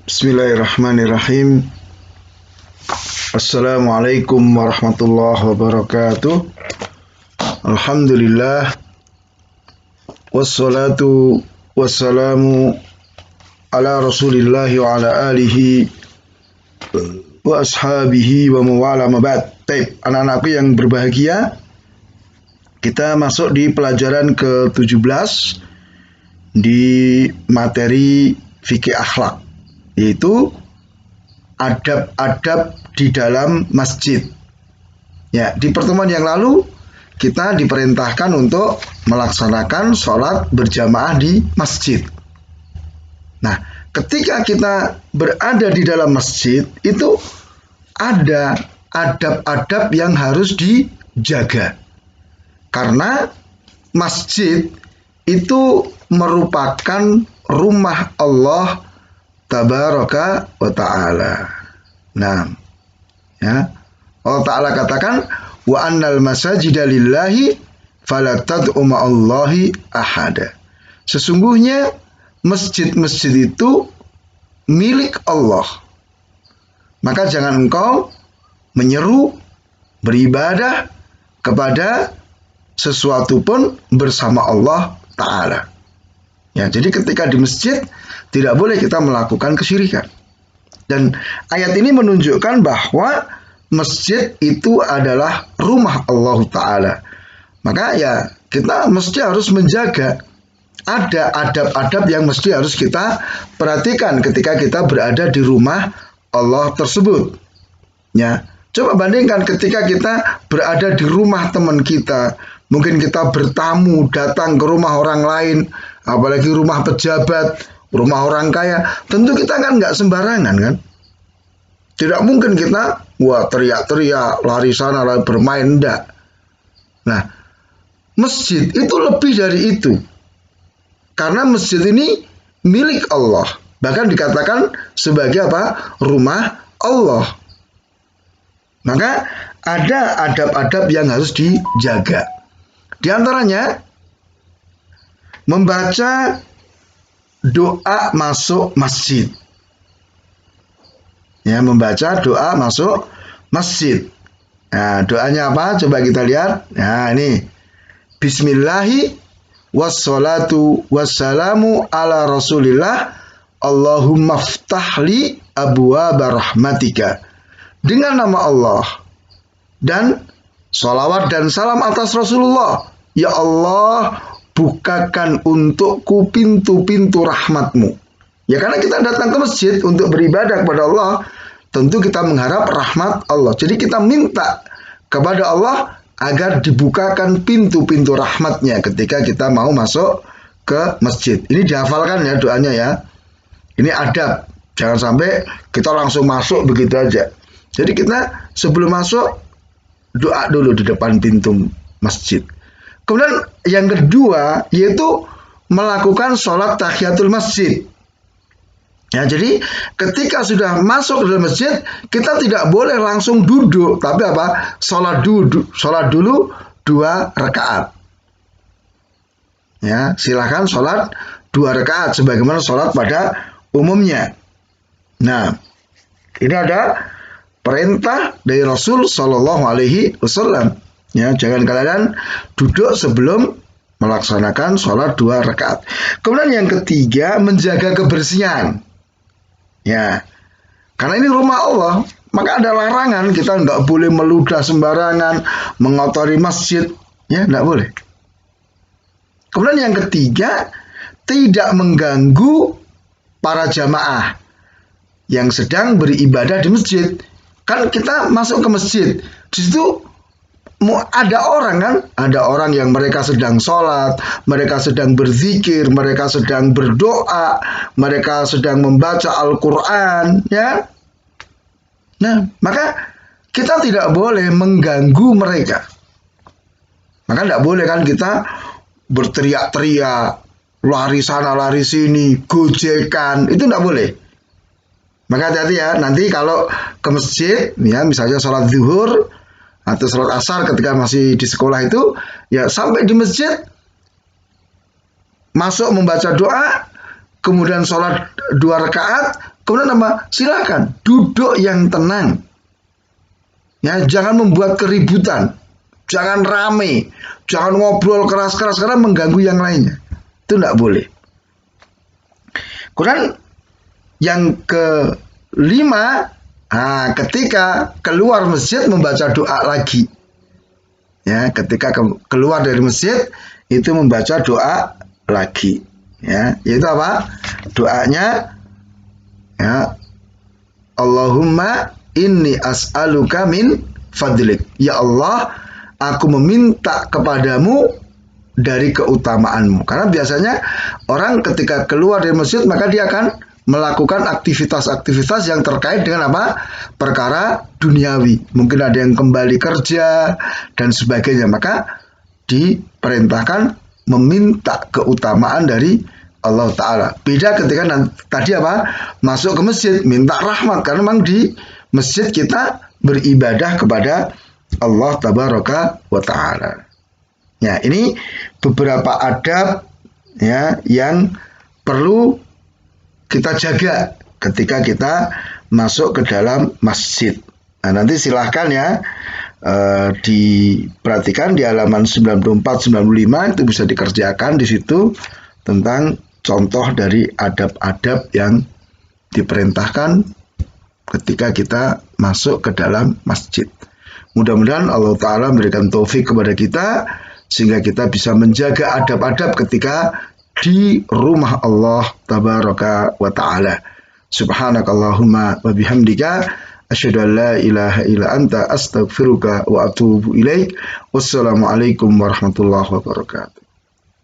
Bismillahirrahmanirrahim. Assalamualaikum warahmatullahi wabarakatuh. Alhamdulillah. Wassalatu wassalamu ala rasulillah wa ala alihi wa ashabihi wa mawala mabad. Baik, anak-anakku yang berbahagia, kita masuk di pelajaran ke-17 di materi fikih akhlak, yaitu adab-adab di dalam masjid. Ya, di pertemuan yang lalu kita diperintahkan untuk melaksanakan sholat berjamaah di masjid. Nah, ketika kita berada di dalam masjid, itu ada adab-adab yang harus dijaga. Karena masjid itu merupakan rumah Allah Tabaraka wa ta'ala. Nah, ya, Allah Ta'ala katakan, wa annal masajida lillahi fala tad'u ma'allahi ahada. Sesungguhnya masjid-masjid itu milik Allah. Maka jangan engkau menyeru beribadah kepada sesuatu pun bersama Allah Ta'ala. Ya, jadi ketika di masjid tidak boleh kita melakukan kesyirikan. Dan ayat ini menunjukkan bahwa masjid itu adalah rumah Allah Ta'ala. Maka ya kita mesti harus menjaga. Ada adab-adab yang mesti harus kita perhatikan ketika kita berada di rumah Allah tersebut. Ya, coba bandingkan ketika kita berada di rumah teman kita. Mungkin kita bertamu datang ke rumah orang lain, apalagi rumah pejabat, rumah orang kaya. Tentu kita kan nggak sembarangan kan. Tidak mungkin kita teriak-teriak, lari sana, lari bermain, enggak. Nah, masjid itu lebih dari itu. Karena masjid ini milik Allah. Bahkan dikatakan sebagai apa? Rumah Allah. Maka ada adab-adab yang harus dijaga. Di antaranya membaca doa masuk masjid. Ya, membaca doa masuk masjid. Nah, doanya apa? Coba kita lihat. Nah, ini. Bismillahi wassalatu wassalamu ala rasulillah. Allahumma ftahli abwaaba rahmatika. Dengan nama Allah. Dan sholawat dan salam atas Rasulullah. Ya Allah, bukakan untukku pintu-pintu rahmatmu. Ya, karena kita datang ke masjid untuk beribadah kepada Allah, tentu kita mengharap rahmat Allah. Jadi kita minta kepada Allah agar dibukakan pintu-pintu rahmatnya ketika kita mau masuk ke masjid. Ini dihafalkan ya doanya ya. Ini adab. Jangan sampai kita langsung masuk begitu aja. Jadi kita sebelum masuk doa dulu di depan pintu masjid. Kemudian yang kedua yaitu melakukan sholat tahiyatul masjid. Ya, jadi ketika sudah masuk ke dalam masjid, kita tidak boleh langsung duduk, tapi apa? Sholat dulu 2 rakaat. Ya, silakan sholat 2 rakaat sebagaimana sholat pada umumnya. Nah, ini ada perintah dari Rasul Shallallahu Alaihi Wasallam. Ya, jangan kalian duduk sebelum melaksanakan sholat 2 rakaat. Kemudian yang ketiga, menjaga kebersihan. Ya, karena ini rumah Allah, maka ada larangan kita nggak boleh meludah sembarangan, mengotori masjid. Ya, nggak boleh. Kemudian yang ketiga, tidak mengganggu para jamaah yang sedang beribadah di masjid. Kan kita masuk ke masjid, di situ ada orang kan, ada orang yang mereka sedang sholat, mereka sedang berzikir, mereka sedang berdoa, mereka sedang membaca Al-Quran, ya. Nah, maka kita tidak boleh mengganggu mereka. Maka tidak boleh kan kita berteriak-teriak, lari sana, lari sini, gojekan, itu tidak boleh. Maka hati-hati ya, nanti kalau ke masjid, ya misalnya sholat zuhur atau sholat asar ketika masih di sekolah itu, ya sampai di masjid, masuk membaca doa, kemudian sholat 2 rakaat, kemudian apa? Silakan duduk yang tenang. Ya, jangan membuat keributan, jangan rame, jangan ngobrol keras-keras karena mengganggu yang lainnya. Itu tidak boleh. Kemudian yang kelima, ketika keluar masjid membaca doa lagi. Ya, ketika keluar dari masjid itu membaca doa lagi. Ya, yaitu apa? Doanya ya, Allahumma inni as'aluka min fadlik. Ya Allah, aku meminta kepadamu dari keutamaanmu. Karena biasanya orang ketika keluar dari masjid maka dia akan melakukan aktivitas-aktivitas yang terkait dengan apa? Perkara duniawi. Mungkin ada yang kembali kerja dan sebagainya. Maka diperintahkan meminta keutamaan dari Allah Ta'ala. Beda ketika tadi apa? Masuk ke masjid, minta rahmat. Karena memang di masjid kita beribadah kepada Allah Tabaraka wa Ta'ala. Ya, ini beberapa adab ya yang perlu kita jaga ketika kita masuk ke dalam masjid. Nah, nanti silahkan ya diperhatikan di halaman 94-95 itu bisa dikerjakan di situ tentang contoh dari adab-adab yang diperintahkan ketika kita masuk ke dalam masjid. Mudah-mudahan Allah Ta'ala memberikan taufik kepada kita sehingga kita bisa menjaga adab-adab ketika di rumah Allah Tabaraka wa Ta'ala. Subhanakallahumma wa bihamdika asyhadu an la ilaha illa anta astaghfiruka wa atubu ilaik. Wassalamualaikum warahmatullahi wabarakatuh.